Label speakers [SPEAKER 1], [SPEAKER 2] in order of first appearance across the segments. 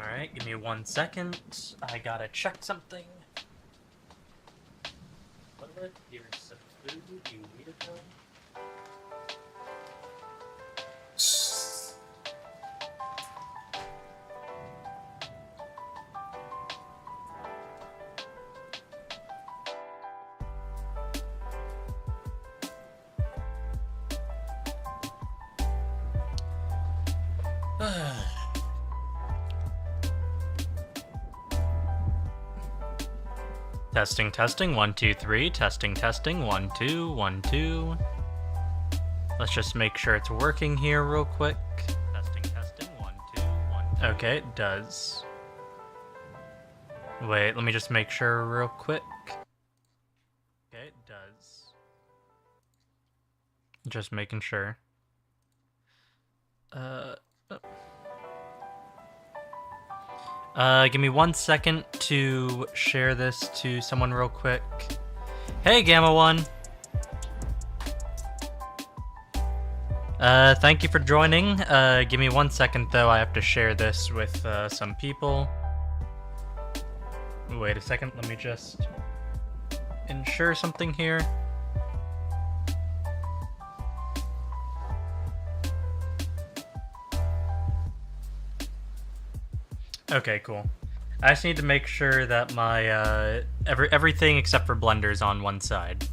[SPEAKER 1] Alright, give me 1 second. I gotta check something. What about here's some food you weirdo? Testing, testing, 1, 2, 3. Testing, testing, 1, 2, 1, 2. Let's just make sure it's working here real quick. Testing, testing, 1, 2, 1, 2. Okay, it does. Wait, let me just make sure real quick. Okay, it does. Just making sure. Give me 1 second to share this to someone real quick. Hey, Gamma 1. Thank you for joining. Give me 1 second though, I have to share this with some people. Wait a second, let me just ensure something here. Okay, cool. I just need to make sure that my everything except for Blender's on one side.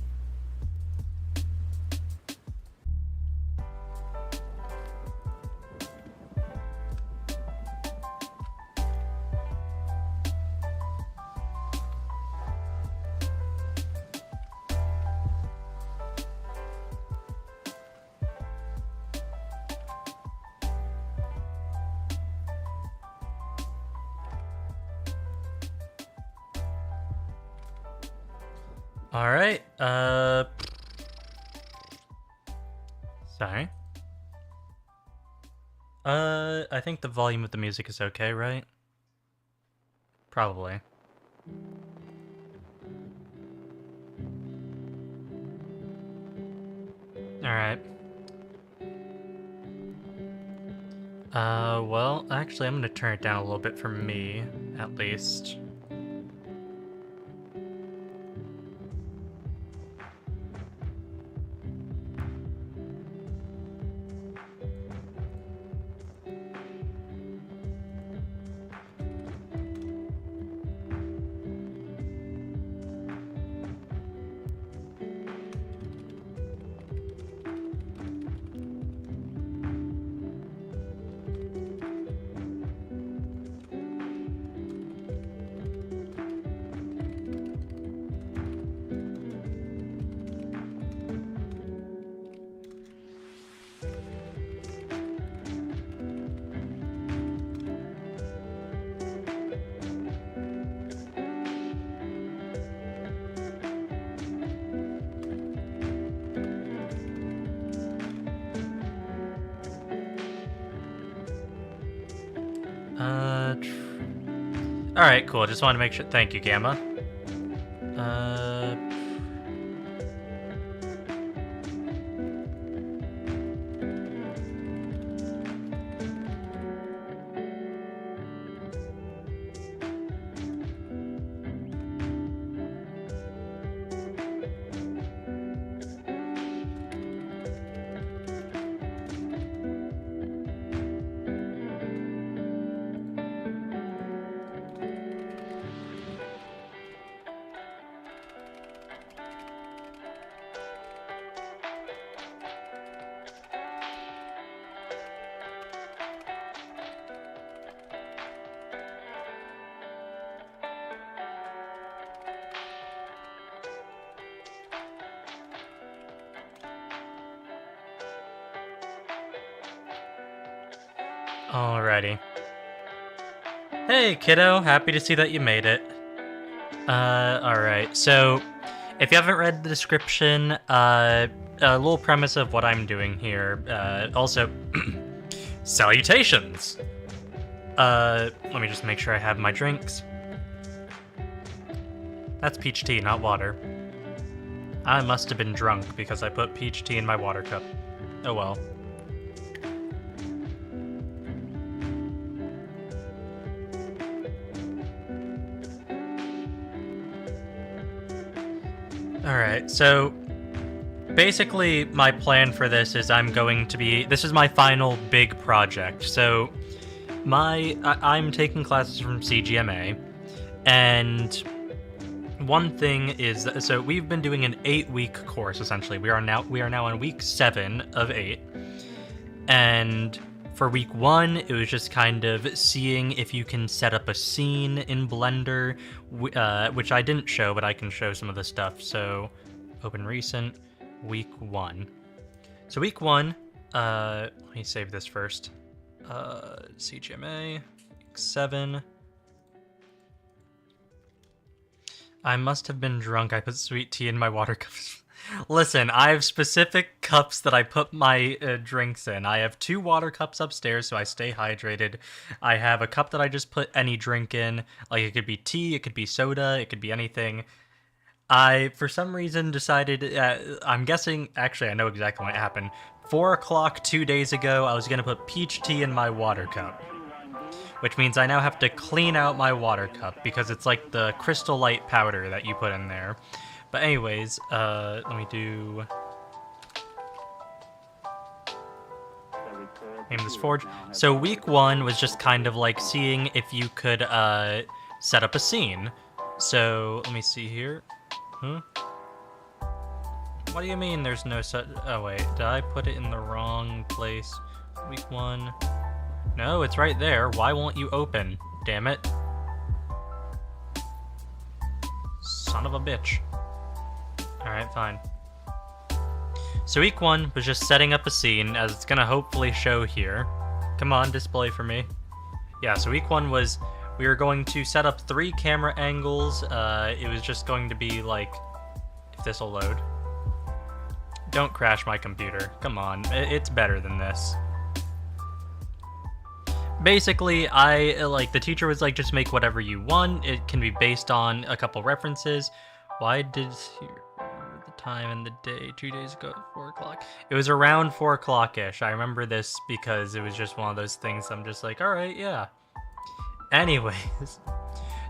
[SPEAKER 1] Alright, sorry. I think the volume of the music is okay, right? Probably. Alright. Well, actually, I'm gonna turn it down a little bit for me, at least. Alright, cool. Just wanted to make sure. Thank you, Gamma. Alrighty. Hey, kiddo. Happy to see that you made it. Alright. So, if you haven't read the description, a little premise of what I'm doing here. Also, salutations! Let me just make sure I have my drinks. That's peach tea, not water. I must have been drunk because I put peach tea in my water cup. Oh well. Alright, so basically my plan for this is this is my final big project. So I'm taking classes from CGMA, and one thing is that, so we've been doing an 8-week course essentially. We are now on week 7 of 8. And for week 1, it was just kind of seeing if you can set up a scene in Blender, which I didn't show, but I can show some of the stuff. So, open recent, week 1. So week 1, let me save this first. CGMA, week 7. I must have been drunk. I put sweet tea in my water cups. Listen, I have specific cups that I put my drinks in. I have 2 water cups upstairs, so I stay hydrated. I have a cup that I just put any drink in. Like, it could be tea, it could be soda, it could be anything. I, for some reason, decided, I'm guessing, actually, I know exactly what happened. 4 o'clock 2 days ago, I was going to put peach tea in my water cup. Which means I now have to clean out my water cup, because it's like the crystal light powder that you put in there. But anyways, let me do... name this Forge. So week 1 was just kind of like seeing if you could set up a scene. So, let me see here. Huh? What do you mean there's no set... Oh wait, did I put it in the wrong place? Week 1... No, it's right there. Why won't you open? Damn it. Son of a bitch. Alright, fine. So week 1 was just setting up a scene, as it's gonna hopefully show here. Come on, display for me. Yeah, so week 1 was, we were going to set up 3 camera angles. It was just going to be like, if this'll load. Don't crash my computer. Come on, it's better than this. Basically, the teacher was like, just make whatever you want. It can be based on a couple references. Why did the time and the day 2 days ago at 4 o'clock? It was around 4 o'clock-ish. I remember this because it was just one of those things I'm just like, alright, yeah. Anyways,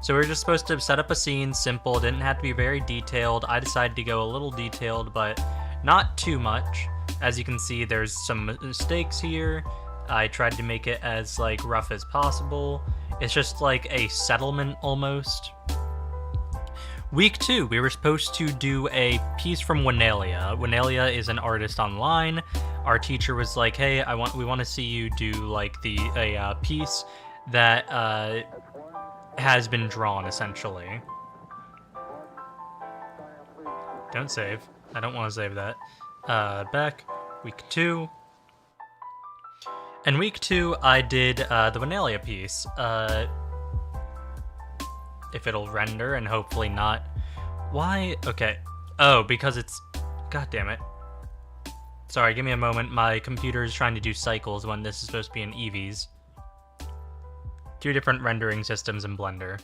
[SPEAKER 1] so we were just supposed to set up a scene, simple, didn't have to be very detailed. I decided to go a little detailed, but not too much. As you can see, there's some mistakes here. I tried to make it as like rough as possible. It's just like a settlement almost. Week 2, we were supposed to do a piece from Winelia. Winelia is an artist online. Our teacher was like, "Hey, we want to see you do like a piece that has been drawn essentially." Don't save. I don't want to save that. Back week 2. And week 2, I did the Winelia piece. If it'll render, and hopefully not. Why? Okay. Oh, because it's... God damn it. Sorry, give me a moment. My computer is trying to do cycles when this is supposed to be in Eevees. 2 different rendering systems in Blender.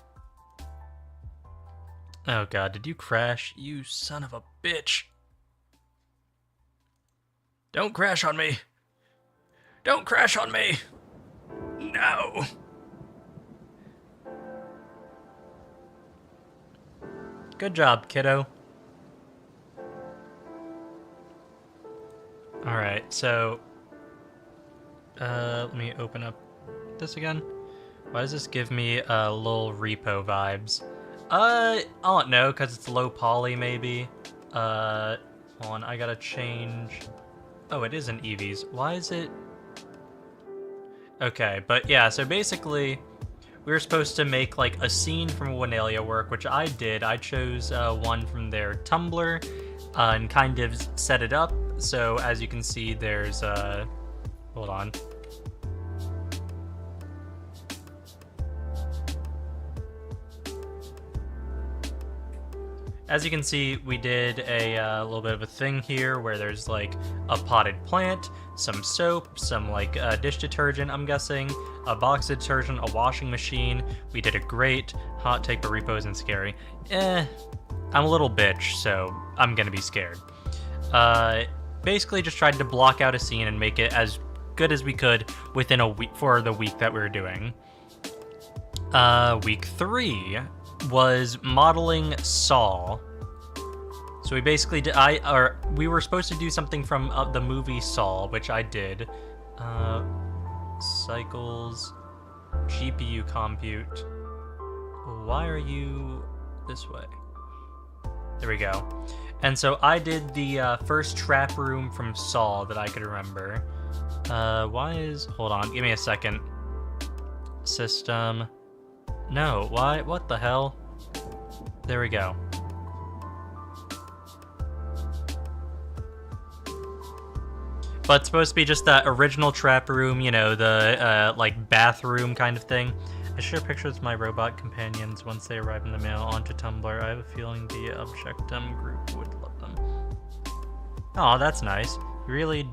[SPEAKER 1] Oh god, did you crash? You son of a bitch. Don't crash on me. Don't crash on me! No! Good job, kiddo. Alright, so... let me open up this again. Why does this give me little repo vibes? I don't know, because it's low poly, maybe. Hold on, I gotta change... Oh, it is in Eevees. Why is it... Okay, but yeah, so basically, we were supposed to make like a scene from a Winelia work, which I did. I chose one from their Tumblr and kind of set it up. So as you can see, there's hold on. As you can see, we did a little bit of a thing here where there's like a potted plant, some soap, some like dish detergent, I'm guessing, a box of detergent, a washing machine. We did a grate. Hot take, but repo isn't scary. I'm a little bitch, so I'm gonna be scared. Basically just tried to block out a scene and make it as good as we could within a week for the week that we were doing. Week 3 was modeling Saul. So we basically did, we were supposed to do something from the movie Saw, which I did. Cycles, GPU compute. Why are you this way? There we go. And so I did the first trap room from Saw that I could remember. Hold on, give me a second. System. No, why? What the hell? There we go. But it's supposed to be just that original trap room, you know, the like bathroom kind of thing. I share pictures of my robot companions once they arrive in the mail onto Tumblr. I have a feeling the Objectum group would love them. Oh, that's nice. You really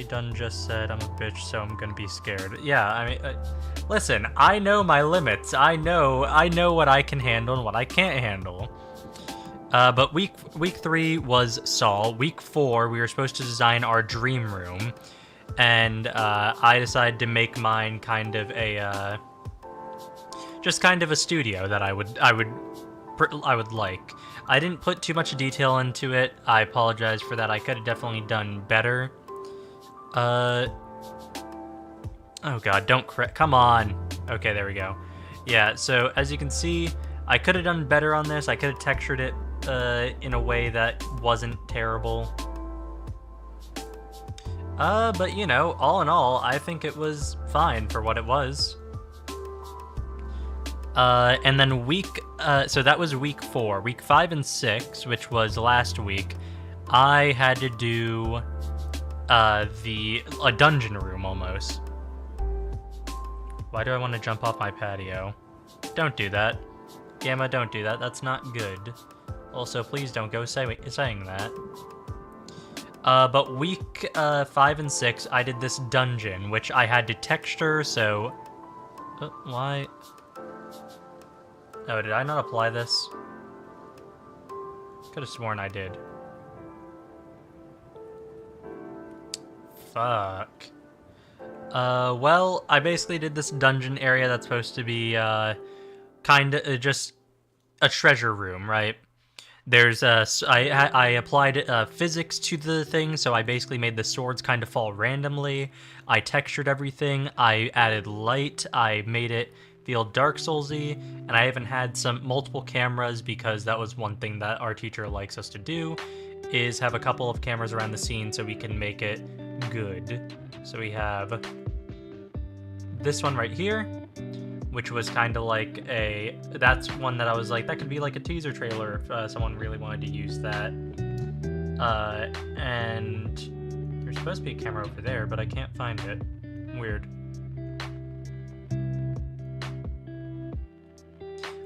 [SPEAKER 1] done just said I'm a bitch, so I'm gonna be scared. Yeah, I mean, listen, I know my limits. I know what I can handle and what I can't handle. But week 3 was Saw. Week 4, we were supposed to design our dream room, and I decided to make mine kind of a just kind of a studio that I would like. I didn't put too much detail into it. I apologize for that. I could have definitely done better. Oh god, don't come on. Okay, there we go. Yeah, so as you can see, I could have done better on this. I could have textured it in a way that wasn't terrible. But you know, all in all, I think it was fine for what it was. And then so that was week 4. Week 5 and 6, which was last week, I had to do a dungeon room almost. Why do I want to jump off my patio? Don't do that. Gamma, don't do that. That's not good. Also, please don't go saying that. But week 5 and 6, I did this dungeon, which I had to texture, so... why? Oh, did I not apply this? Could have sworn I did. Fuck. Well, I basically did this dungeon area that's supposed to be, kinda just a treasure room, right? There's I applied physics to the thing, so I basically made the swords kind of fall randomly. I textured everything. I added light. I made it feel Dark Soulsy, and I even had multiple cameras because that was one thing that our teacher likes us to do, is have a couple of cameras around the scene so we can make it good. So we have this one right here, which was kind of like that's one that I was like, that could be like a teaser trailer if someone really wanted to use that. And there's supposed to be a camera over there, but I can't find it. Weird.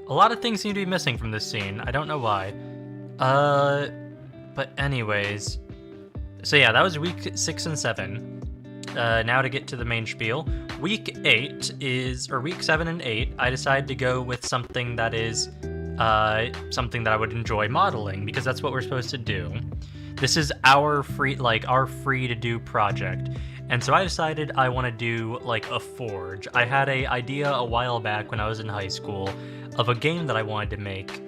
[SPEAKER 1] A lot of things seem to be missing from this scene. I don't know why. But anyways. So yeah, that was week 6 and 7. Now to get to the main spiel. Week 8 week 7 and 8, I decided to go with something that is something that I would enjoy modeling, because that's what we're supposed to do. This is our free to do project. And so I decided I want to do like a forge. I had an idea a while back when I was in high school of a game that I wanted to make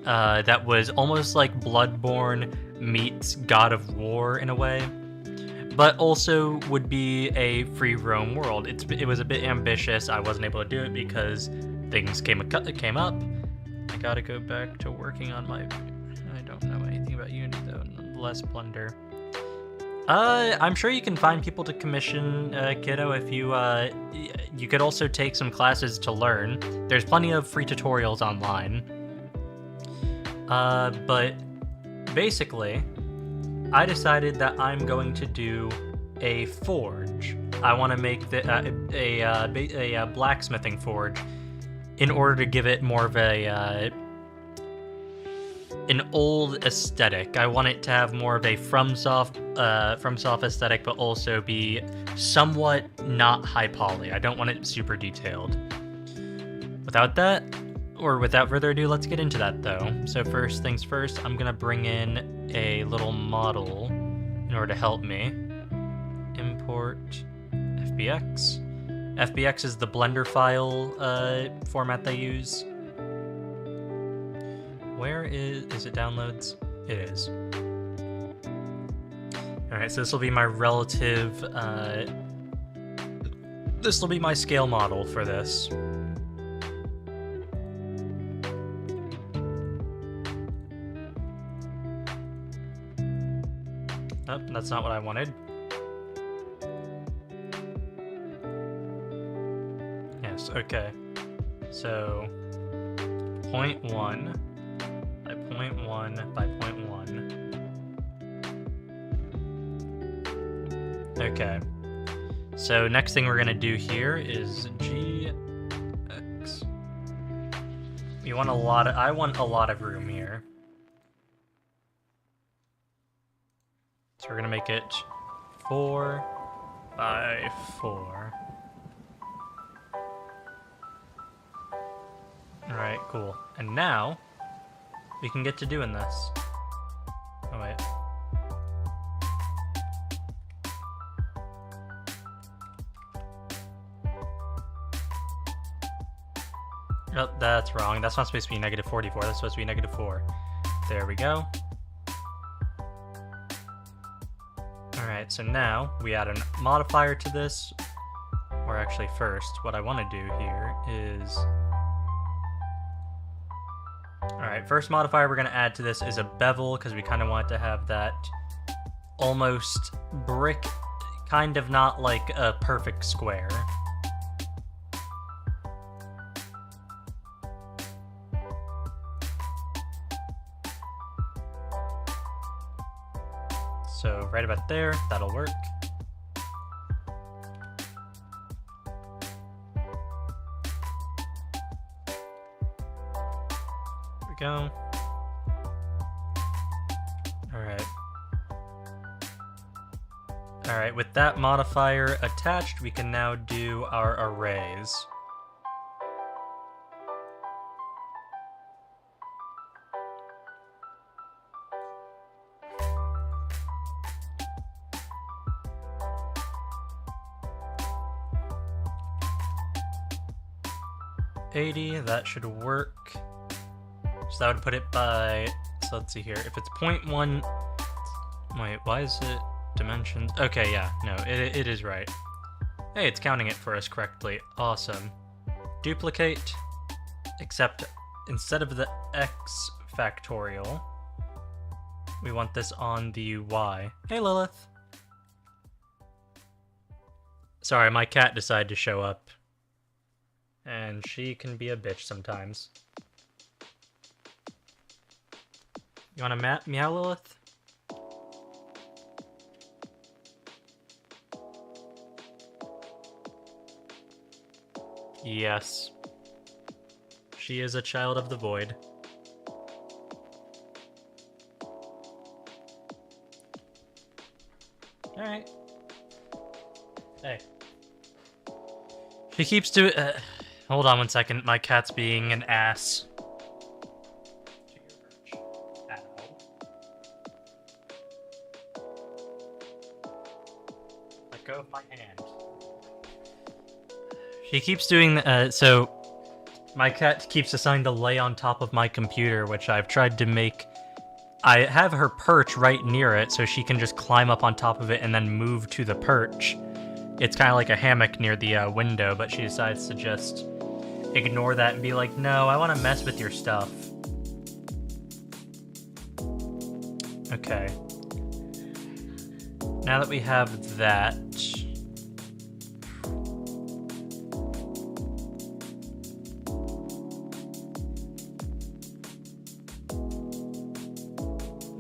[SPEAKER 1] that was almost like Bloodborne meets God of War in a way, but also would be a free roam world. It was a bit ambitious. I wasn't able to do it because things came up. I gotta go back to working on my... I don't know anything about Unity though, nonetheless Blender. I'm sure you can find people to commission, kiddo, if you could also take some classes to learn. There's plenty of free tutorials online. But basically, I decided that I'm going to do a forge. I want to make a blacksmithing forge in order to give it more of an old aesthetic. I want it to have more of a Fromsoft aesthetic, but also be somewhat not high poly. I don't want it super detailed. Without further ado, let's get into that though. So first things first, I'm gonna bring in a little model in order to help me. Import FBX. FBX is the Blender file format they use. Where is it downloads? It is. Alright, so this will be my relative, this will be my scale model for this. Oh, that's not what I wanted. Yes, okay. So, 0.1 by 0.1 by 0.1. Okay. So next thing we're gonna do here is GX. We want a lot of, I want a lot of room here. So we're gonna make it 4 by 4. Alright, cool. And now, we can get to doing this. Oh, wait. Oh, that's wrong. That's not supposed to be negative 44. That's supposed to be negative 4. There we go. Alright, so now we add a modifier to this. Or actually first, what I want to do here is... Alright, first modifier we're going to add to this is a bevel, because we kind of want to have that almost brick, kind of not like a perfect square. So right about there, that'll work. There we go. Alright, with that modifier attached, we can now do our arrays. That should work. So that would put it by, so let's see here. If it's 0.1, wait, why is it dimensions? Okay, yeah, no, it is right. Hey, it's counting it for us correctly. Awesome. Duplicate, except instead of the x factorial, we want this on the y. Hey, Lilith. Sorry, my cat decided to show up. And she can be a bitch sometimes. You want to meow, Lilith? Yes. She is a child of the void. Alright. Hey. She keeps doing... hold on one second, my cat's being an ass. Let go of my hand. She keeps doing, so... My cat keeps deciding to lay on top of my computer, which I've tried to make... I have her perch right near it, so she can just climb up on top of it and then move to the perch. It's kind of like a hammock near the window, but she decides to just ignore that and be like, no, I want to mess with your stuff. Okay. Now that we have that...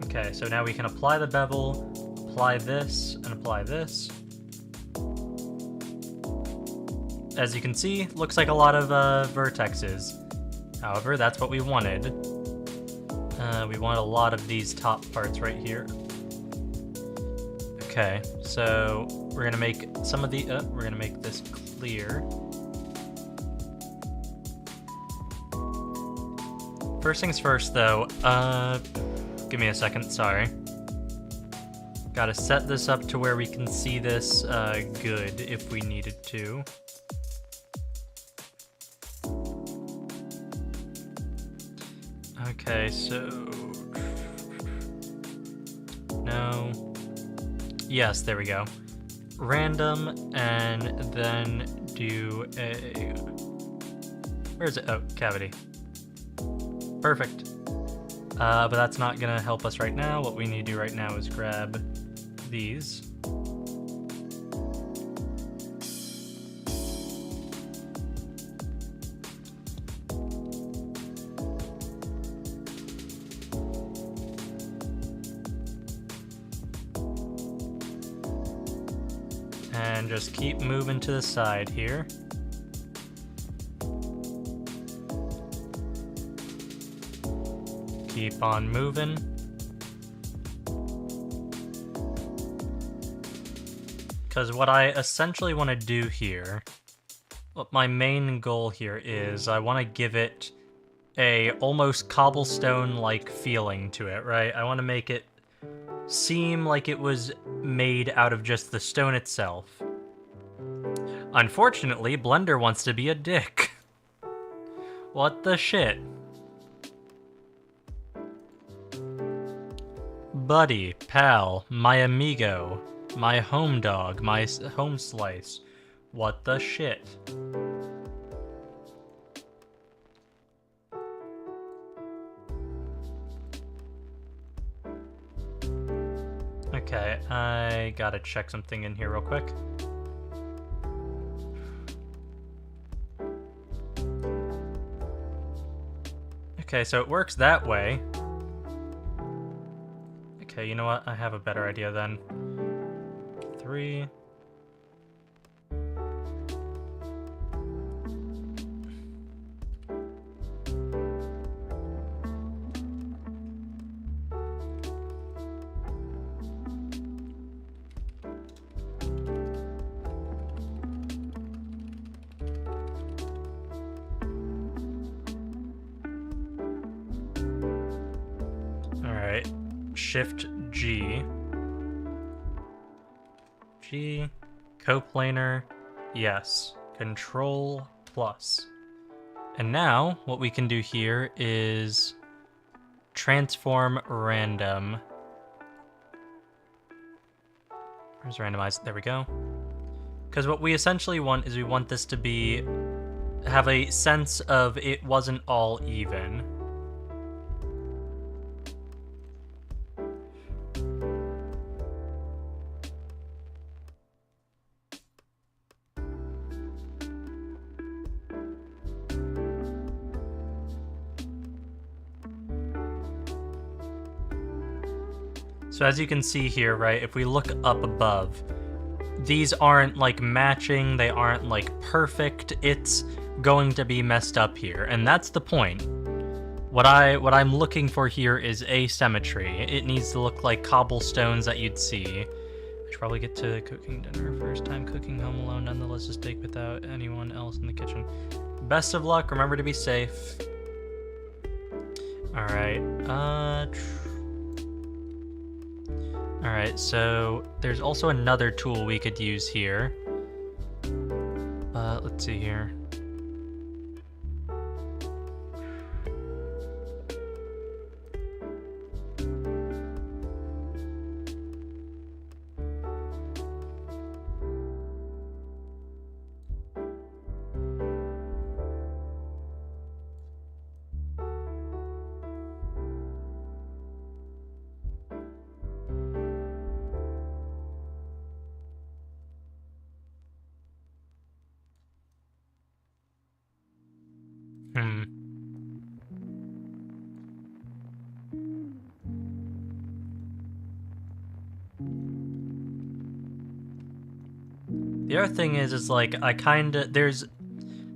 [SPEAKER 1] Okay, so now we can apply the bevel, apply this, and apply this. As you can see, looks like a lot of vertexes. However, that's what we wanted. We want a lot of these top parts right here. Okay, so we're gonna make some of the, we're gonna make this clear. First things first though, give me a second, sorry. Gotta set this up to where we can see this good if we needed to. Okay, so... No. Yes, there we go. Random, and then do a... Where is it? Oh, cavity. Perfect. But that's not gonna help us right now. What we need to do right now is grab these. And just keep moving to the side here. Keep on moving. Because what I essentially want to do here, what my main goal here is, I want to give it a almost cobblestone-like feeling to it, right? I want to make it seem like it was made out of just the stone itself. Unfortunately, Blender wants to be a dick. What the shit? Buddy, pal, my amigo, my home dog, my home slice. What the shit? Okay, I gotta check something in here real quick. Okay, so it works that way. Okay, you know what? I have a better idea then. 3. Alright. Shift G. G. Coplanar. Yes. Control plus. And now, what we can do here is transform random. Where's randomized? There we go. Because what we essentially want is we want this to be have a sense of it wasn't all even. So as you can see here, right, if we look up above, these aren't like matching, they aren't like perfect, it's going to be messed up here, and that's the point. What I'm looking for here is asymmetry. It needs to look like cobblestones that you'd see. I should probably get to cooking dinner. First time cooking home alone, nonetheless a steak without anyone else in the kitchen. Best of luck, remember to be safe. Alright, Alright, so there's also another tool we could use here. Let's see here. The other thing is like, I kinda, there's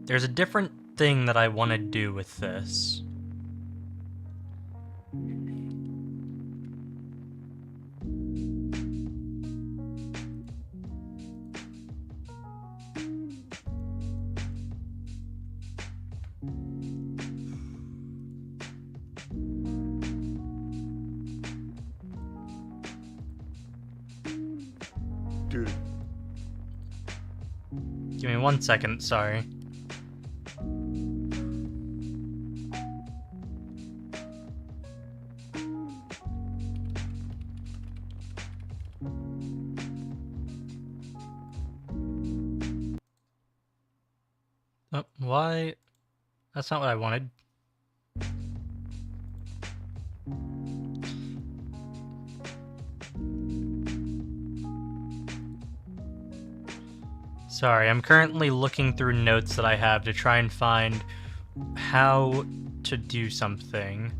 [SPEAKER 1] a different thing that I want to do with this.
[SPEAKER 2] Dude.
[SPEAKER 1] Give me 1 second, sorry. Oh, why? That's not what I wanted. Sorry, I'm currently looking through notes that I have to try and find how to do something.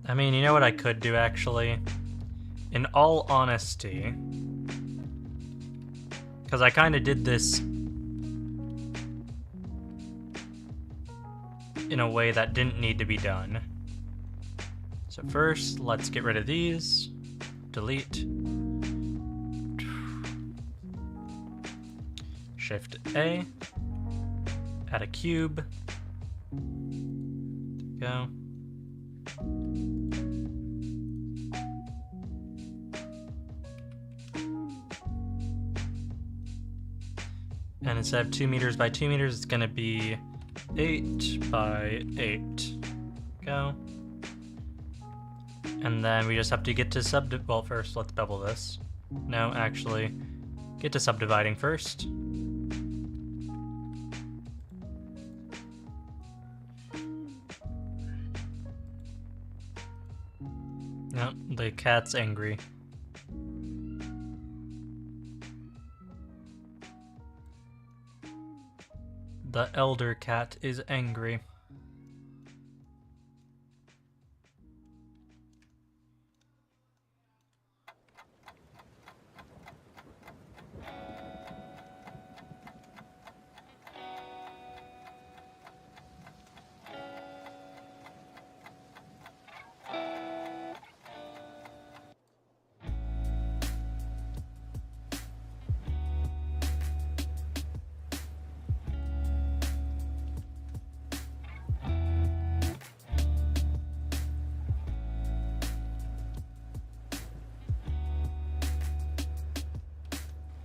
[SPEAKER 1] I mean, you know what I could do, actually? In all honesty, because I kind of did this in a way that didn't need to be done. So first, let's get rid of these. Delete. Shift A. Add a cube. Go. And instead of 2 meters by 2 meters, it's going to be 8 by 8. Go. And then we just have to get to well, first, let's bevel this. No, actually, get to subdividing first. No, the cat's angry. The elder cat is angry.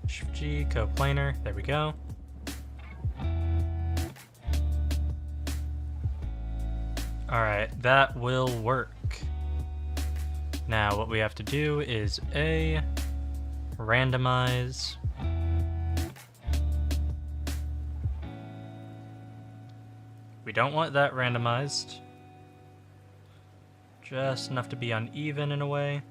[SPEAKER 1] Shift G, coplanar, there we go. Alright, that will work. Now what we have to do is A, randomize. We don't want that randomized. Just enough to be uneven in a way.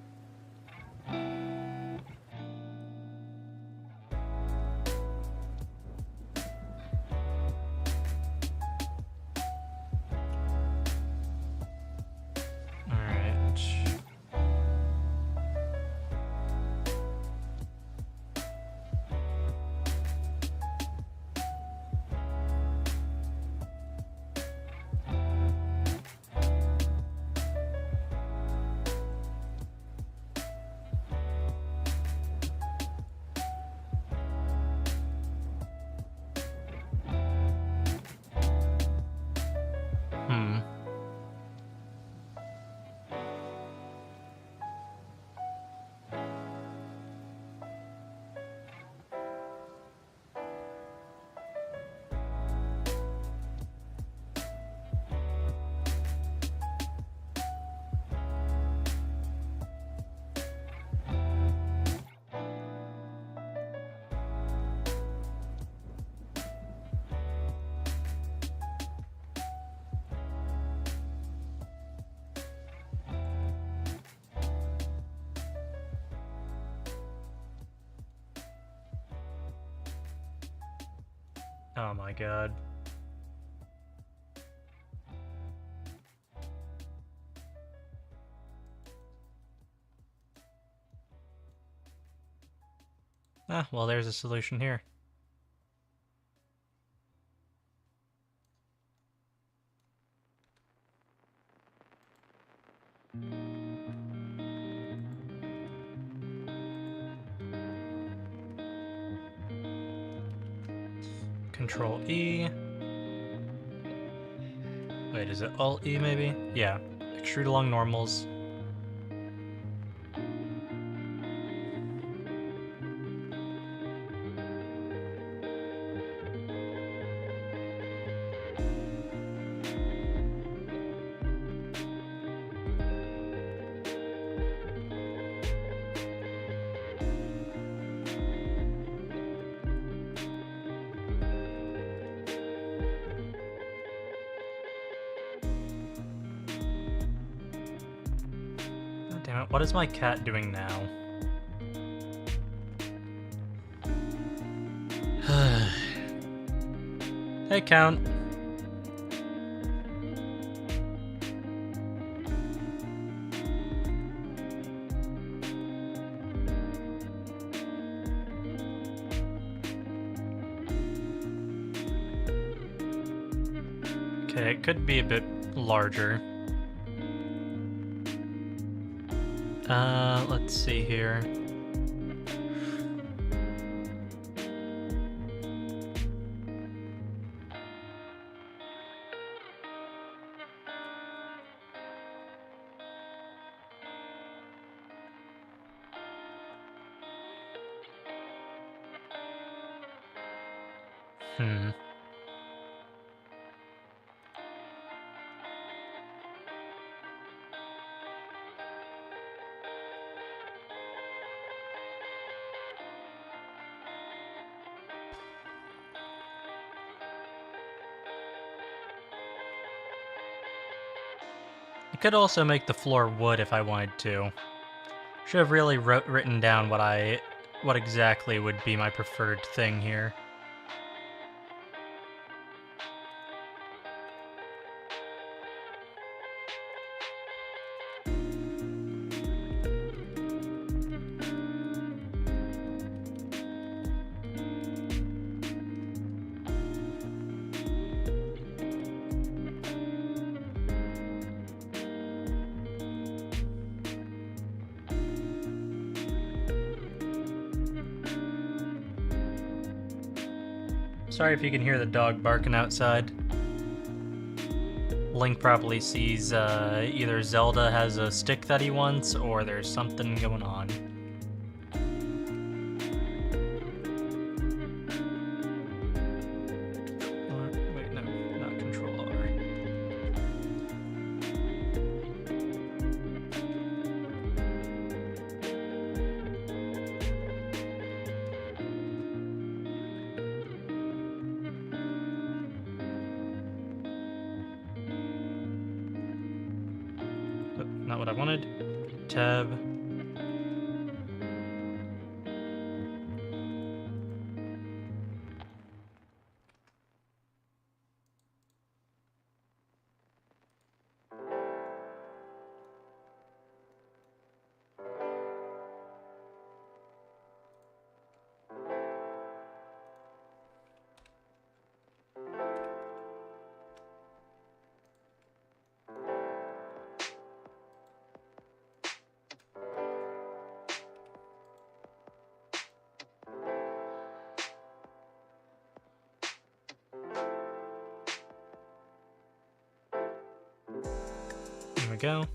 [SPEAKER 1] Oh my god. Ah, well, there's a solution here. Control E. Wait, is it Alt-E maybe? Yeah. Extrude along normals. Damn it, what is my cat doing now? Hey, Count. Okay, it could be a bit larger. Let's see here. I could also make the floor wood if I wanted to. Should have really written down what exactly would be my preferred thing here. Sorry if you can hear the dog barking outside. Link probably sees either Zelda has a stick that he wants, or there's something going on. Wait, no, not Control R. Not what I wanted. Tab. There we go.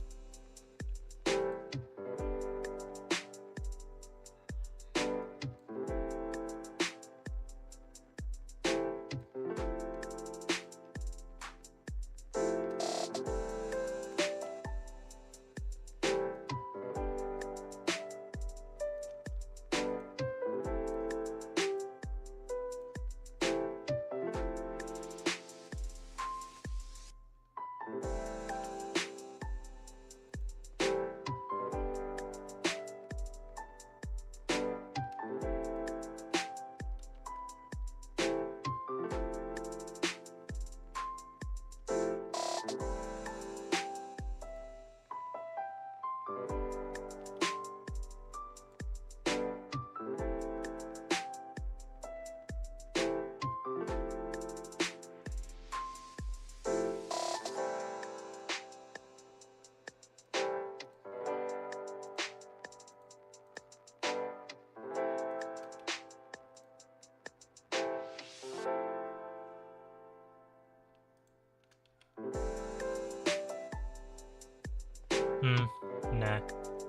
[SPEAKER 1] Nah.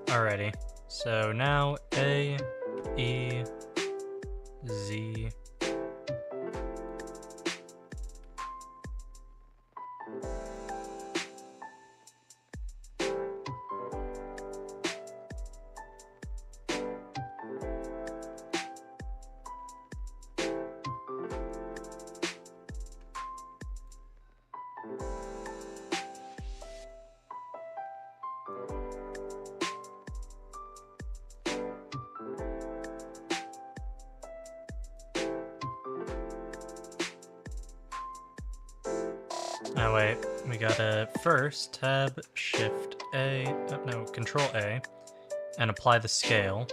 [SPEAKER 1] Alrighty. So now A, E, Z. Oh wait, we gotta first tab, shift A, oh, no, control A, and apply the scale.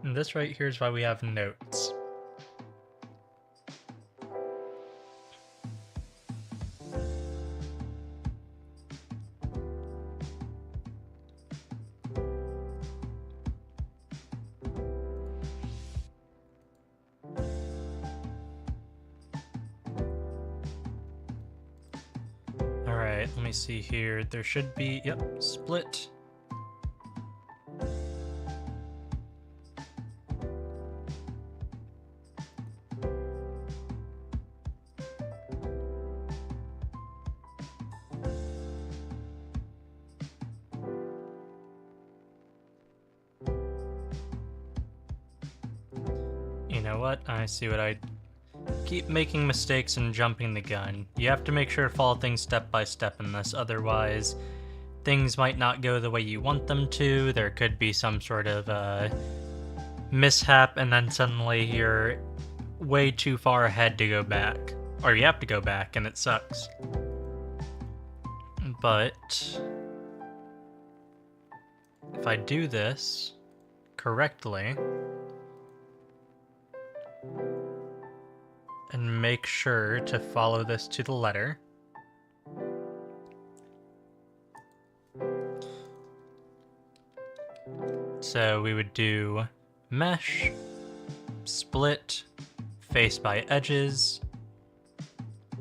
[SPEAKER 1] And this right here is why we have notes. Alright, let me see here. There should be, yep, split. You know what? I see what I keep making mistakes and jumping the gun. You have to make sure to follow things step by step in this, otherwise things might not go the way you want them to. There could be some sort of mishap, and then suddenly you're way too far ahead to go back. Or you have to go back, and it sucks. But if I do this correctly, and make sure to follow this to the letter, so we would do mesh, split, face by edges,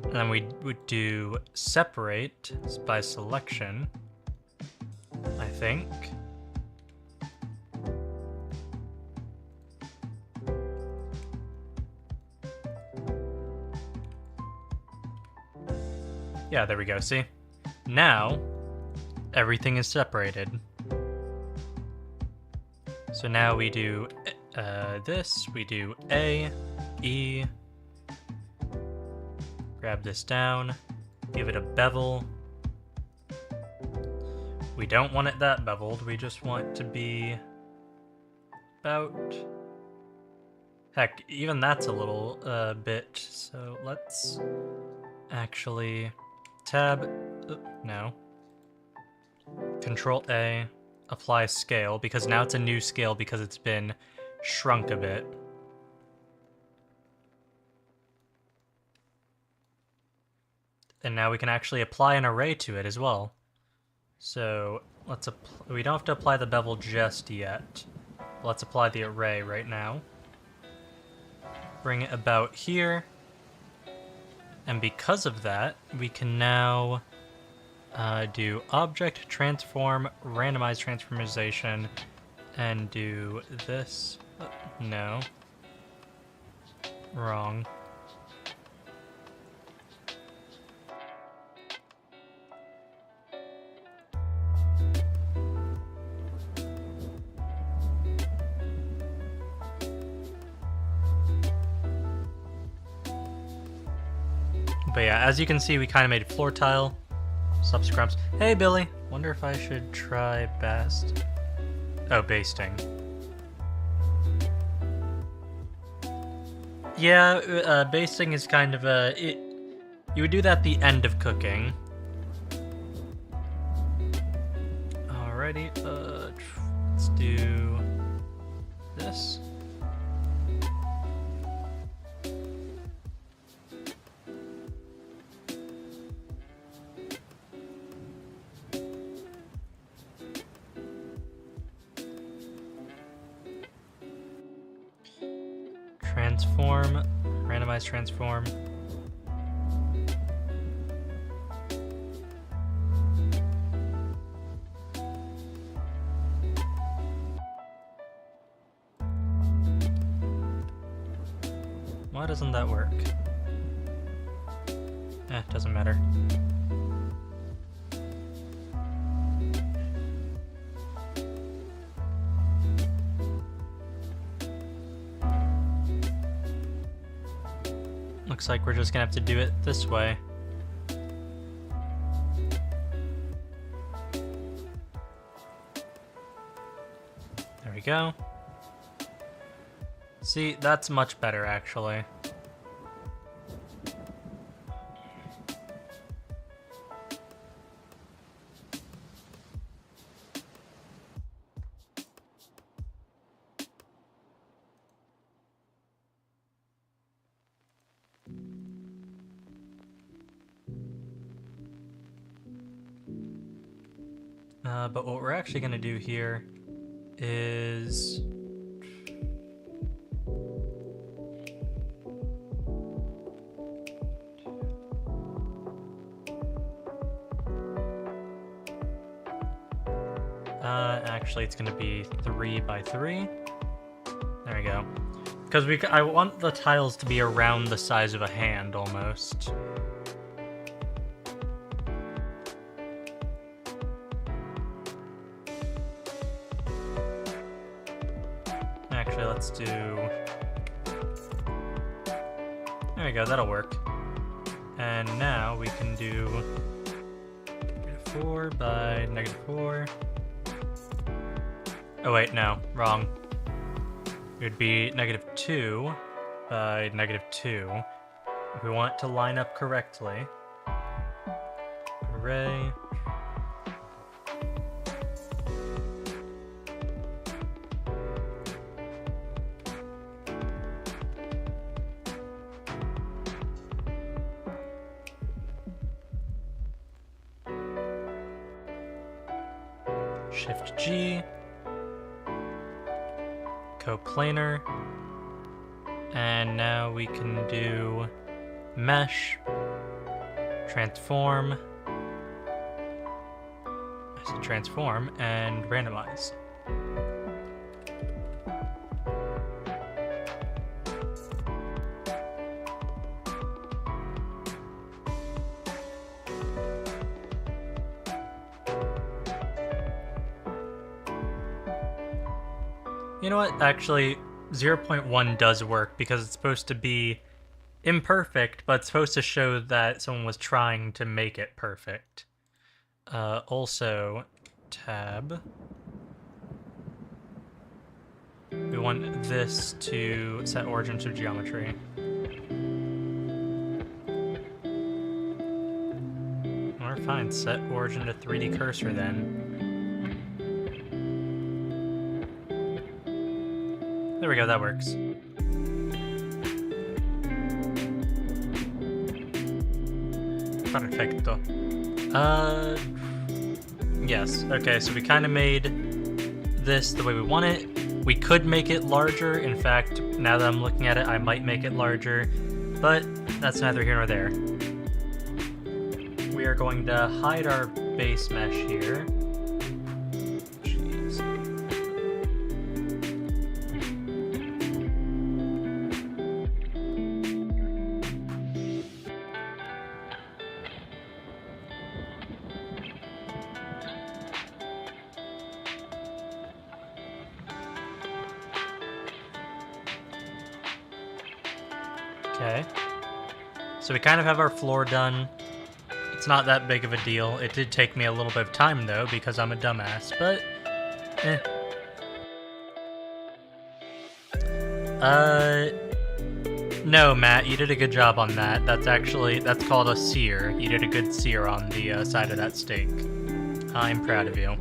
[SPEAKER 1] and then we would do separate by selection, I think. Yeah, there we go, see? Now, everything is separated. So now we do this, we do A, E, grab this down, give it a bevel. We don't want it that beveled, we just want it to be about... Heck, even that's a little bit, so let's actually... Tab, no. Control A, apply scale, because now it's a new scale because it's been shrunk a bit. And now we can actually apply an array to it as well. So let's we don't have to apply the bevel just yet. Let's apply the array right now. Bring it about here. And because of that, we can now do object transform, randomize transformization, and do this. No. Wrong. But yeah, as you can see, we kind of made a floor tile. Subscribes. Hey, Billy. Wonder if I should try best. Oh, basting. Yeah, basting is kind of you would do that at the end of cooking. Alrighty, let's do this. Transform, randomize transform. Why doesn't that work? Doesn't matter. Looks like we're just gonna have to do it this way. There we go. See, that's much better, actually. But what we're actually going to do here is... actually it's going to be 3 by 3. There we go. Because I want the tiles to be around the size of a hand, almost. Actually, let's do... There we go, that'll work. And now we can do... 4 by -4. Oh wait, no, wrong. It would be -2 by -2. If we want it to line up correctly. Array. Shift G. Coplanar, and now we can do mesh, transform, and randomize. You know what? Actually, 0.1 does work because it's supposed to be imperfect, but it's supposed to show that someone was trying to make it perfect. Also, tab. We want this to set origin to geometry. Or fine, set origin to 3D cursor then. There we go, that works. Perfecto. Yes, okay, so we kind of made this the way we want it. We could make it larger. In fact, now that I'm looking at it, I might make it larger, but that's neither here nor there. We are going to hide our base mesh here. Okay, so we kind of have our floor done. It's not that big of a deal. It did take me a little bit of time though because I'm a dumbass, but No, Matt, you did a good job on that. That's called a sear. You did a good sear on the side of that steak. I'm proud of you.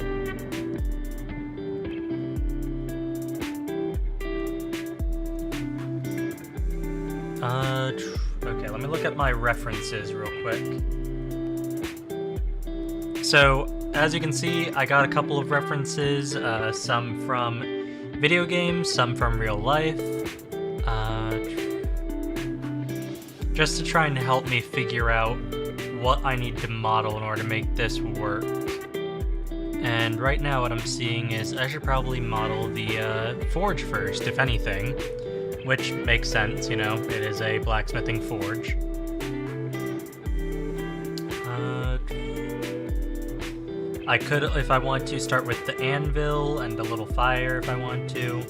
[SPEAKER 1] Okay, let me look at my references real quick. So, as you can see, I got a couple of references, some from video games, some from real life. Just to try and help me figure out what I need to model in order to make this work. And right now what I'm seeing is I should probably model the forge first, if anything. Which makes sense, you know, it is a blacksmithing forge. I could, if I want to, start with the anvil and the little fire if I want to.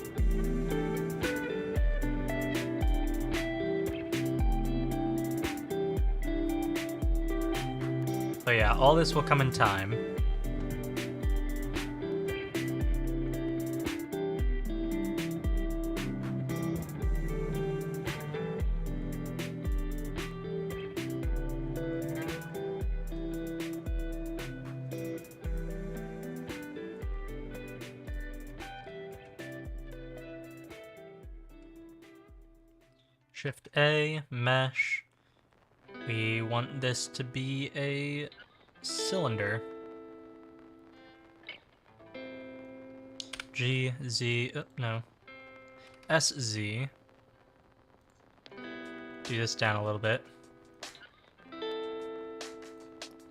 [SPEAKER 1] But yeah, all this will come in time. Shift A, mesh. We want this to be a cylinder. G, Z, no. S, Z. Do this down a little bit.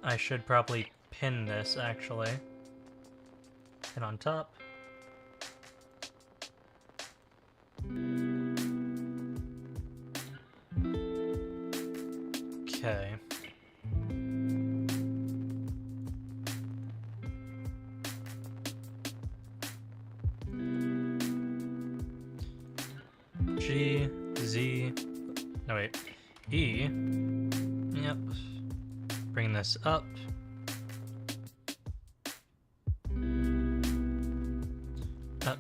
[SPEAKER 1] I should probably pin this, actually. Pin on top. Okay. G, Z, no wait, E, yep, bring this up.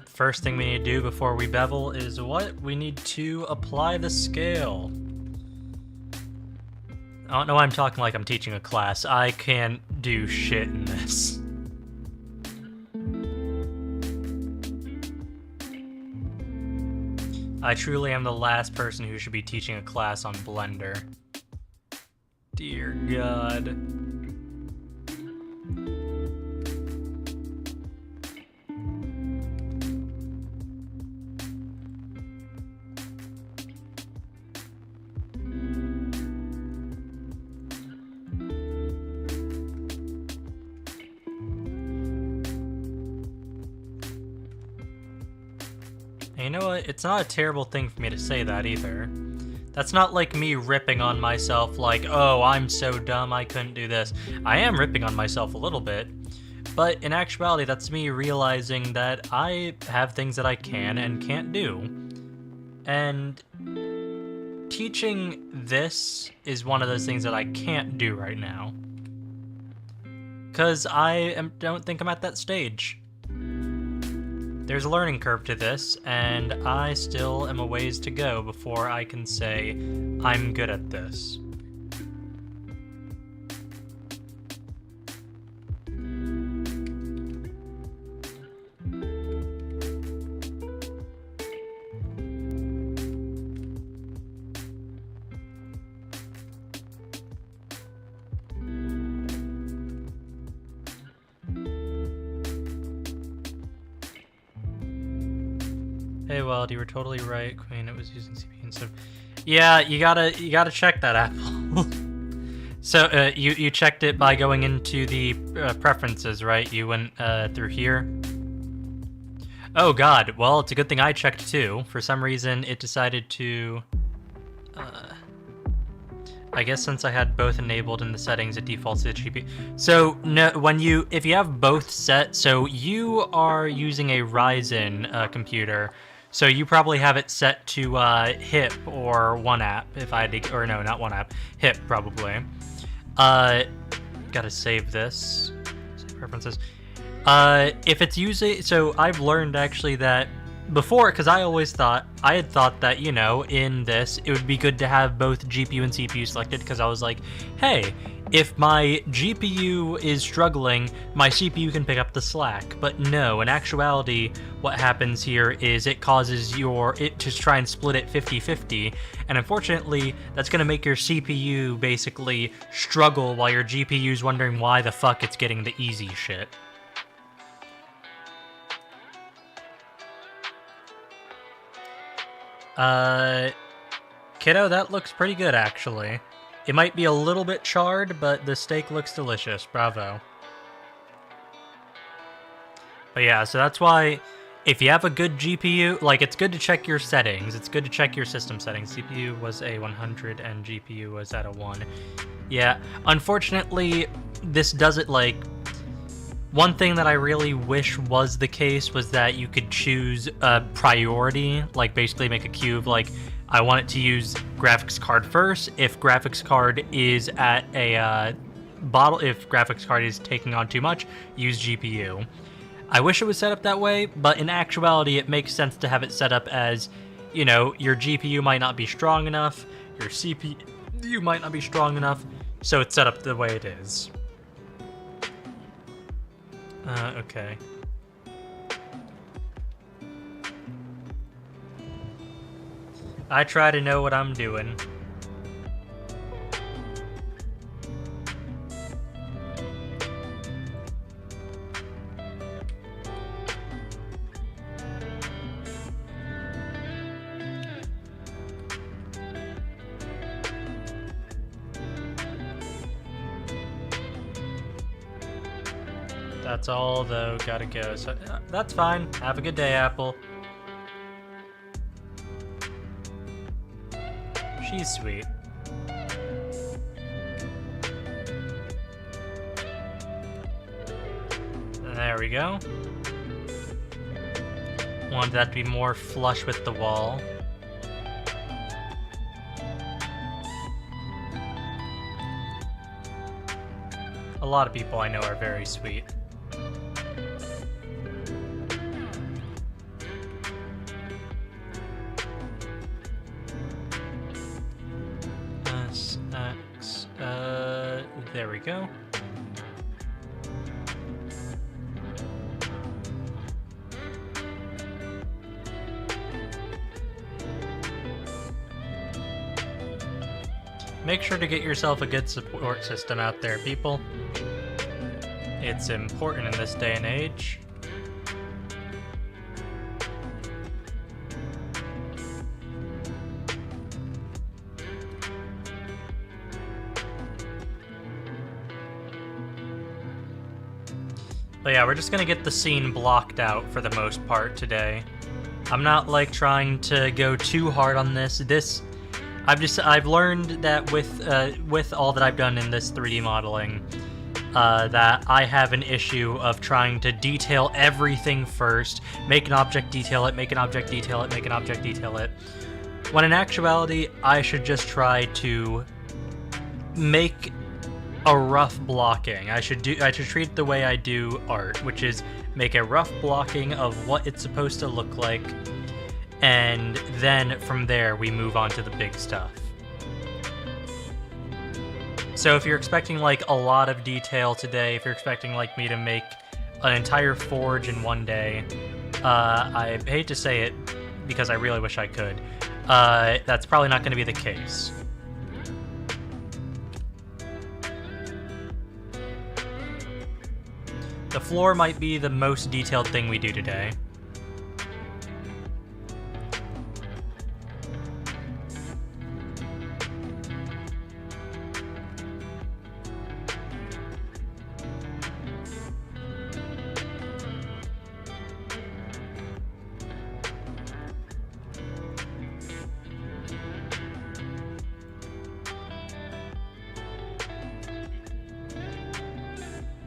[SPEAKER 1] First thing we need to do before we bevel is what? We need to apply the scale. I don't know why I'm talking like I'm teaching a class. I can't do shit in this. I truly am the last person who should be teaching a class on Blender. Dear God. You know what? It's not a terrible thing for me to say that either. That's not like me ripping on myself like, oh, I'm so dumb I couldn't do this. I am ripping on myself a little bit, but in actuality, that's me realizing that I have things that I can and can't do. And teaching this is one of those things that I can't do right now. Because don't think I'm at that stage. There's a learning curve to this, and I still am a ways to go before I can say I'm good at this. Hey, Weld, you were totally right, Queen. It was using CPU instead of... Yeah, you gotta check that, Apple. So, you checked it by going into the preferences, right? You went through here. Oh God, well, it's a good thing I checked too. For some reason, it decided to... I guess since I had both enabled in the settings, it defaults to the GPU. So no, if you have both set, so you are using a Ryzen computer, so you probably have it set to HIP or one app. If I had to, or no, not one app, HIP probably. Gotta save this. Save preferences. If it's using, so I've learned actually that before, because I had thought that, you know, in this, it would be good to have both GPU and CPU selected, because I was like, hey, if my GPU is struggling, my CPU can pick up the slack. But no, in actuality, what happens here is it causes it to try and split it 50-50, and unfortunately, that's going to make your CPU basically struggle while your GPU's wondering why the fuck it's getting the easy shit. Kiddo, that looks pretty good, actually. It might be a little bit charred, but the steak looks delicious. Bravo. But yeah, so that's why if you have a good GPU, like, it's good to check your settings. It's good to check your system settings. CPU was a 100 and GPU was at a 1. Yeah, unfortunately, this doesn't, like... One thing that I really wish was the case was that you could choose a priority, like basically make a queue of like, I want it to use graphics card first. If graphics card is at a if graphics card is taking on too much, use GPU. I wish it was set up that way, but in actuality, it makes sense to have it set up as, you know, your GPU might not be strong enough, your CPU might not be strong enough, so it's set up the way it is. Okay. I try to know what I'm doing. That's all, though. Gotta go. So that's fine. Have a good day, Apple. She's sweet. There we go. Want that to be more flush with the wall. A lot of people I know are very sweet. There we go. Make sure to get yourself a good support system out there, people. It's important in this day and age. But yeah, we're just gonna get the scene blocked out for the most part today. I'm not like trying to go too hard on this. I've learned that with all that I've done in this 3D modeling, that I have an issue of trying to detail everything first, make an object, detail it, make an object, detail it, make an object, detail it. When in actuality, I should just try to make a rough blocking. I should treat it the way I do art, which is make a rough blocking of what it's supposed to look like, and then from there we move on to the big stuff. So if you're expecting like a lot of detail today, if you're expecting like me to make an entire forge in one day, I hate to say it because I really wish I could, that's probably not going to be the case. The floor might be the most detailed thing we do today.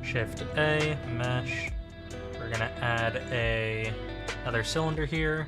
[SPEAKER 1] Shift A, mesh. We're gonna add another cylinder here.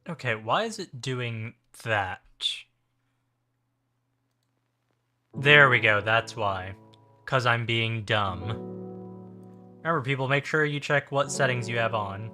[SPEAKER 1] Okay, why is it doing that? There we go, that's why. 'Cause I'm being dumb. Remember, people, make sure you check what settings you have on.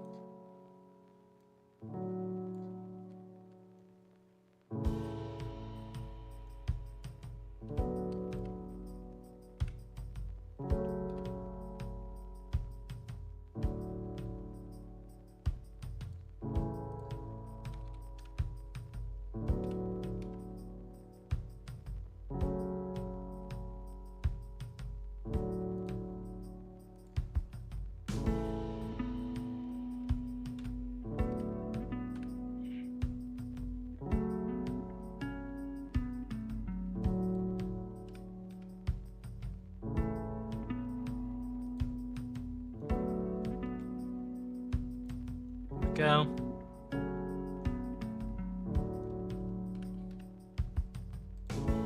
[SPEAKER 1] Go.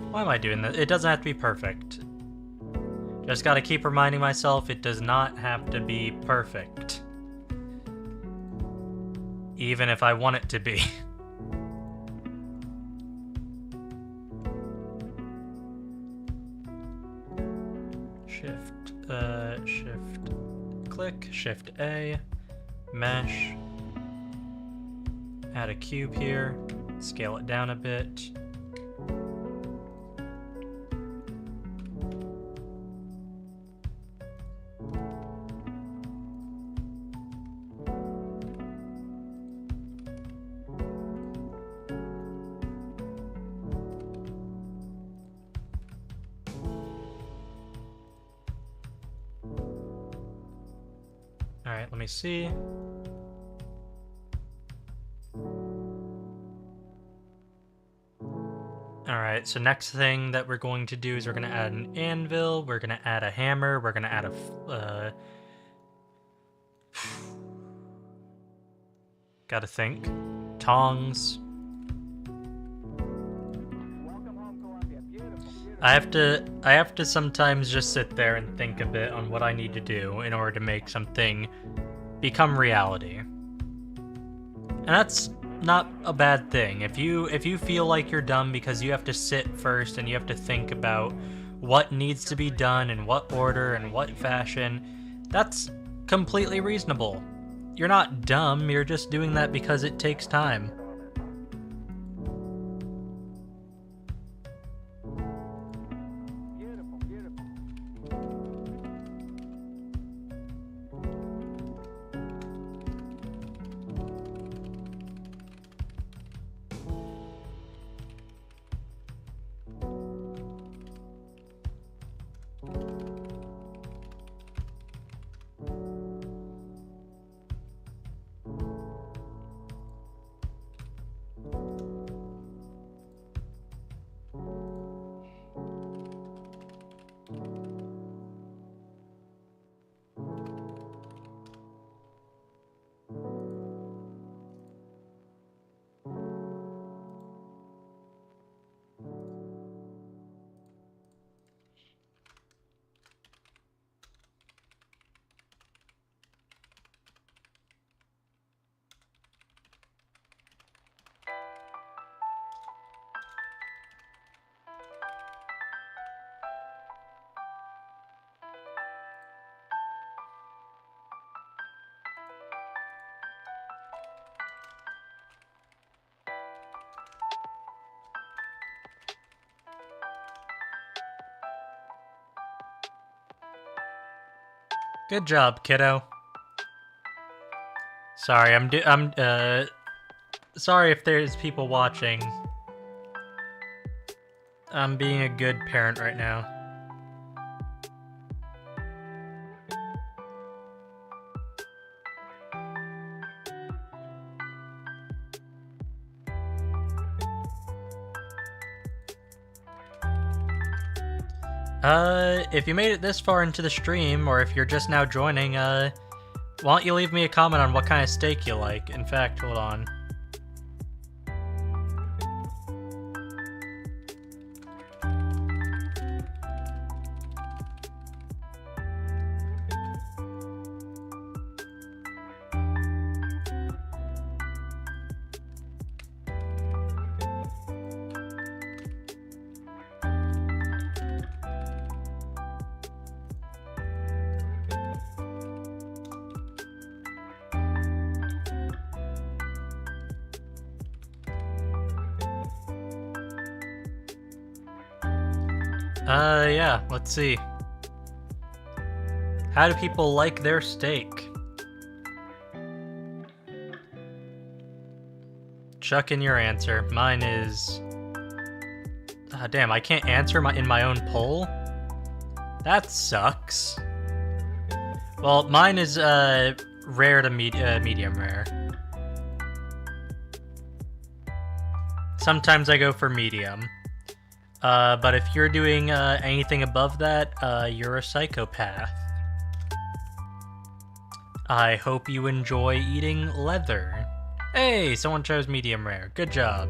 [SPEAKER 1] Why am I doing this? It doesn't have to be perfect. Just gotta keep reminding myself it does not have to be perfect. Even if I want it to be. Shift, click, Shift A, mesh, add a cube here, scale it down a bit. Alright, let me see. Alright, so next thing that we're going to do is we're going to add an anvil, we're going to add a hammer, we're going to add a... gotta think. Tongs. I have to sometimes just sit there and think a bit on what I need to do in order to make something become reality. And that's not a bad thing. If you feel like you're dumb because you have to sit first and you have to think about what needs to be done in what order and what fashion, that's completely reasonable. You're not dumb, you're just doing that because it takes time. Good job, kiddo. Sorry, sorry if there's people watching. I'm being a good parent right now. If you made it this far into the stream, or if you're just now joining, why don't you leave me a comment on what kind of steak you like? In fact, hold on. Yeah, let's see. How do people like their steak? Chuck in your answer. Mine is... damn, I can't answer in my own poll? That sucks. Well, mine is rare to medium rare. Sometimes I go for medium. But if you're doing anything above that, you're a psychopath. I hope you enjoy eating leather. Hey, someone chose medium rare. Good job.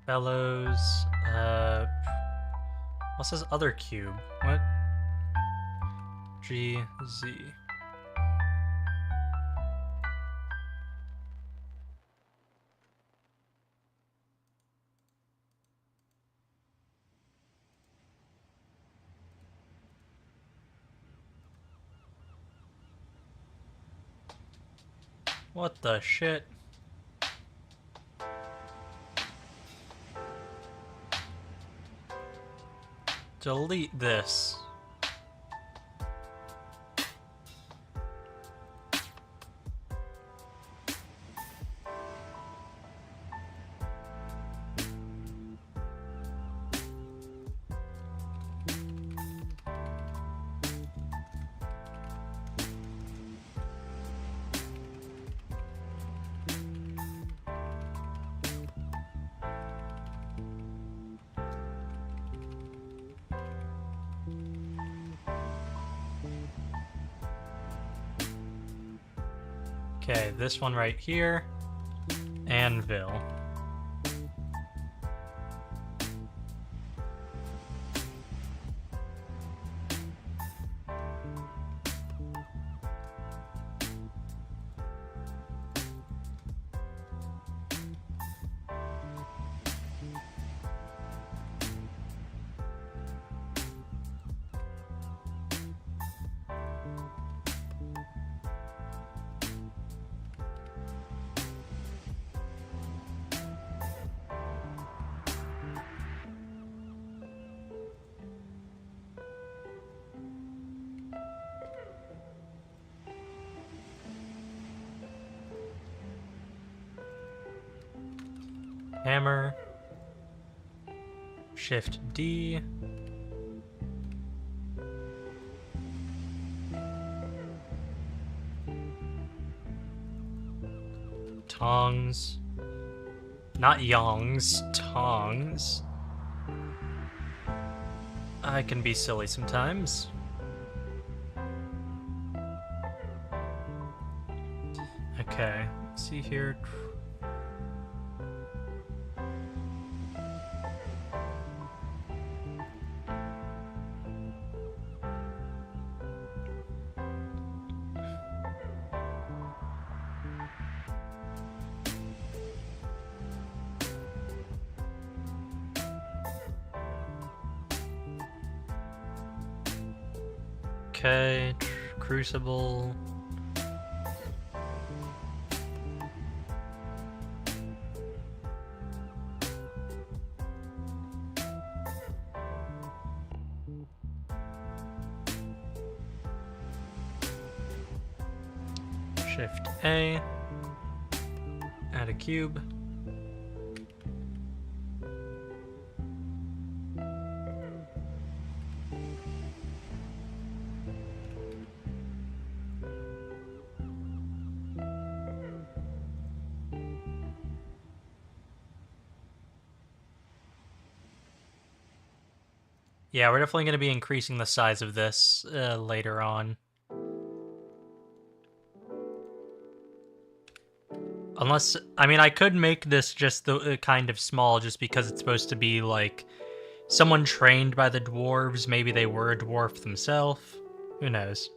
[SPEAKER 1] Fellows, what's this other cube? What? GZ. What the shit? Delete this. Okay, this one right here. Anvil. Hammer. Shift D. Tongs. Not yongs, tongs. I can be silly sometimes. Okay, see here. Okay, crucible. Shift A. Add a cube. Yeah, we're definitely going to be increasing the size of this later on. Unless, I mean, I could make this just the kind of small just because it's supposed to be, like, someone trained by the dwarves. Maybe they were a dwarf themselves. Who knows?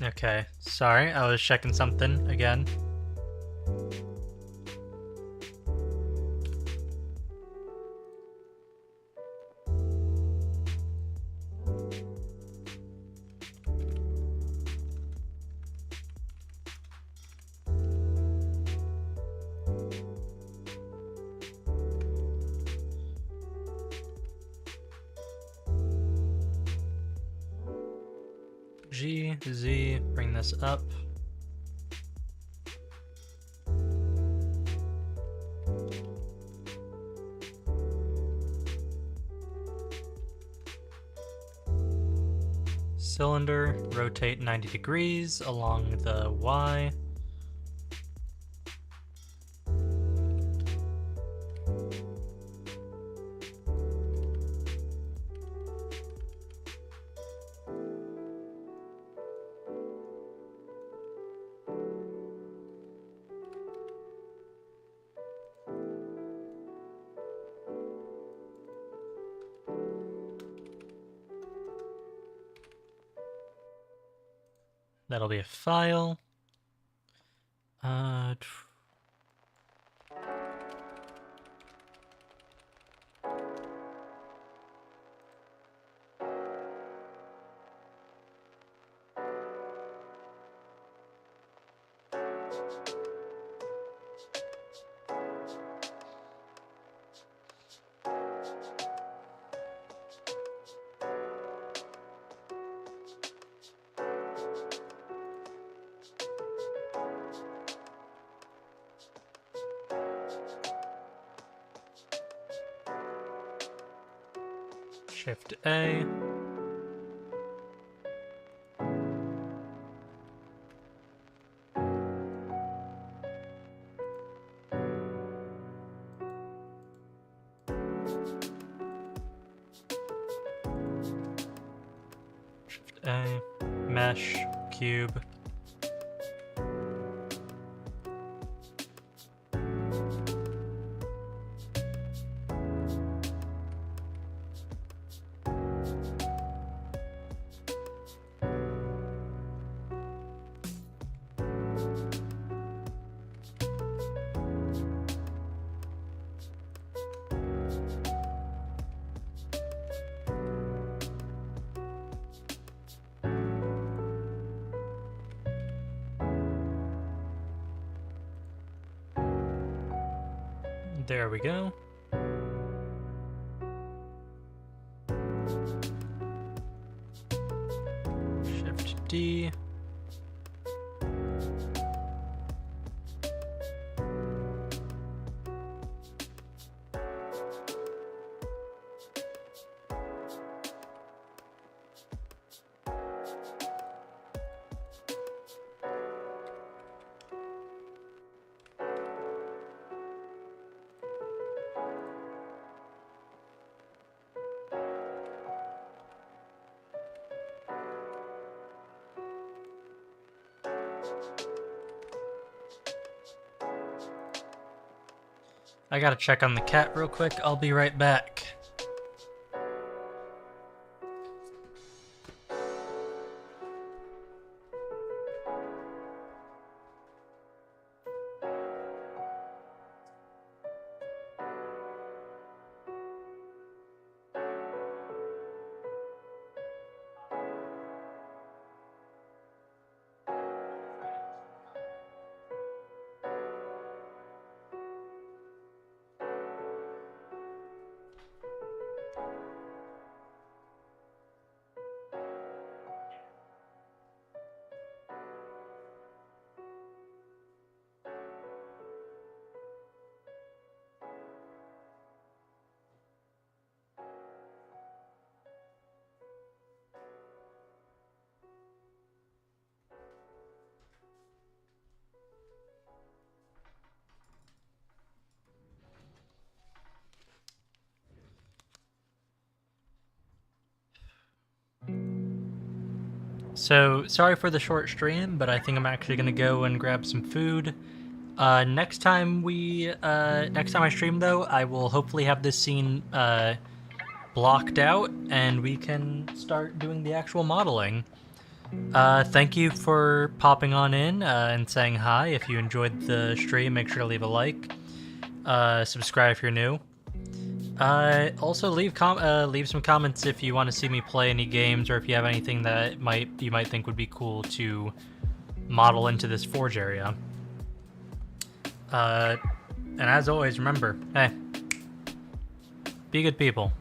[SPEAKER 1] Okay, sorry, I was checking something again. G, Z, bring this up. Cylinder, rotate 90 degrees along the Y. That'll be a file. Shift A. Shift A. Mesh, cube. There we go. Shift D. I gotta check on the cat real quick. I'll be right back. So, sorry for the short stream, but I think I'm actually gonna go and grab some food. Next time I stream though, I will hopefully have this scene, blocked out, and we can start doing the actual modeling. Thank you for popping on in, and saying hi. If you enjoyed the stream, make sure to leave a like. Subscribe if you're new. Also leave some comments if you want to see me play any games, or if you have anything that you might think would be cool to model into this Forge area. And as always, remember, hey, be good people.